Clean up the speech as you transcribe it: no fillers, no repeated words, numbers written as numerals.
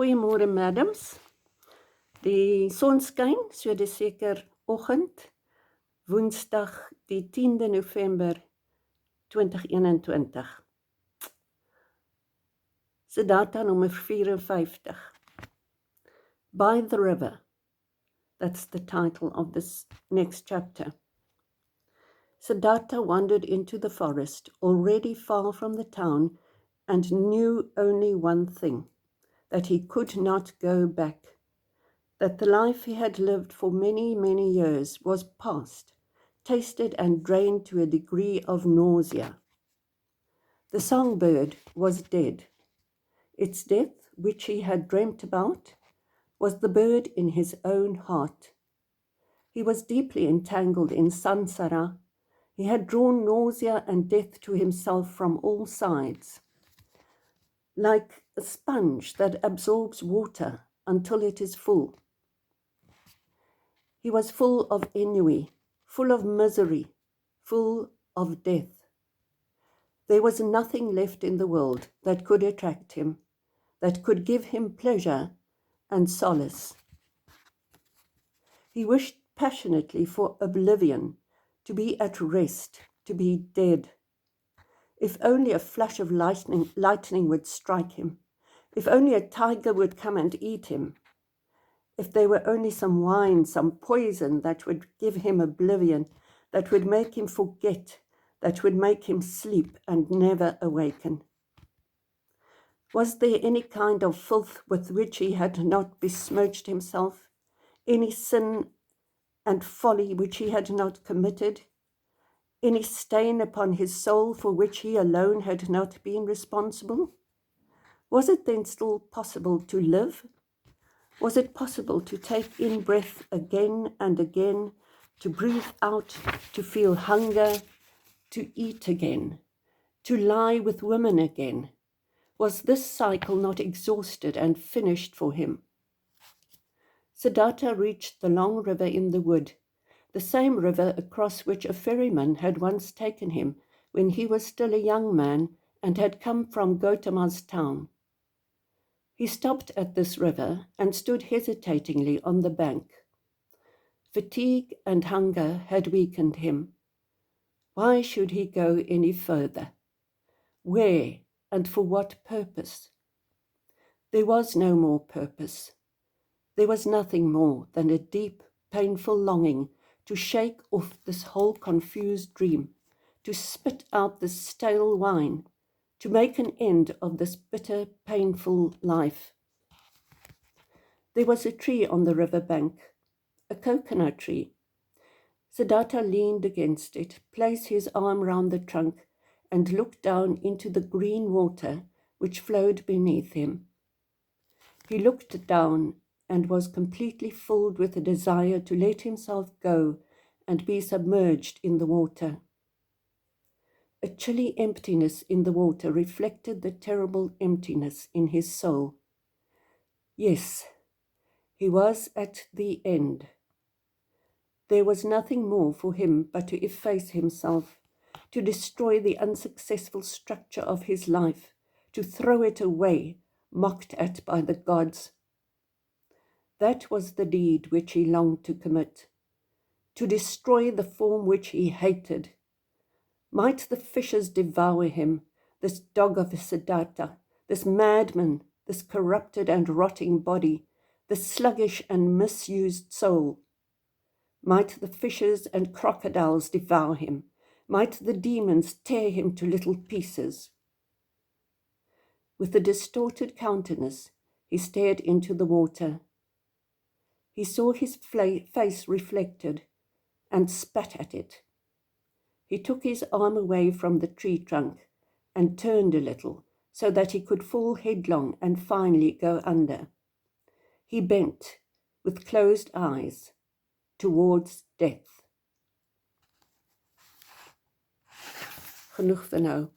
Goeiemôre madams. Die son skyn, so dis seker oggend, Woensdag die 10de November 2021. Siddharta nommer 54. By the river. That's the title of this next chapter. Siddharta wandered into the forest, already far from the town, and knew only one thing, that he could not go back, that the life he had lived for many, many years was past, tasted and drained to a degree of nausea. The songbird was dead. Its death, which he had dreamt about, was the bird in his own heart. He was deeply entangled in samsara. He had drawn nausea and death to himself from all sides. Like a sponge that absorbs water until it is full. He was full of ennui, full of misery, full of death. There was nothing left in the world that could attract him, that could give him pleasure and solace. He wished passionately for oblivion, to be at rest, to be dead. If only a flash of lightning would strike him, if only a tiger would come and eat him, if there were only some wine, some poison that would give him oblivion, that would make him forget, that would make him sleep and never awaken. Was there any kind of filth with which he had not besmirched himself, any sin and folly which he had not committed, any stain upon his soul for which he alone had not been responsible? Was it then still possible to live? Was it possible to take in breath again and again, to breathe out, to feel hunger, to eat again, to lie with women again? Was this cycle not exhausted and finished for him? Siddharta reached the long river in the wood, the same river across which a ferryman had once taken him when he was still a young man and had come from Gautama's town. He stopped at this river and stood hesitatingly on the bank. Fatigue and hunger had weakened him. Why should he go any further? Where and for what purpose? There was no more purpose. There was nothing more than a deep, painful longing to shake off this whole confused dream, to spit out this stale wine, to make an end of this bitter, painful life. There was a tree on the river bank, a coconut tree. Siddharta leaned against it, placed his arm round the trunk, and looked down into the green water which flowed beneath him. He looked down and was completely filled with a desire to let himself go and be submerged in the water. A chilly emptiness in the water reflected the terrible emptiness in his soul. Yes, he was at the end. There was nothing more for him but to efface himself, to destroy the unsuccessful structure of his life, to throw it away, mocked at by the gods. That was the deed which he longed to commit, to destroy the form which he hated. Might the fishes devour him, this dog of a Siddharta, this madman, this corrupted and rotting body, this sluggish and misused soul. Might the fishes and crocodiles devour him, might the demons tear him to little pieces. With a distorted countenance, he stared into the water. He saw his face reflected and spat at it. He took his arm away from the tree trunk and turned a little so that he could fall headlong and finally go under. He bent, with closed eyes, towards death. Genoeg vir nou.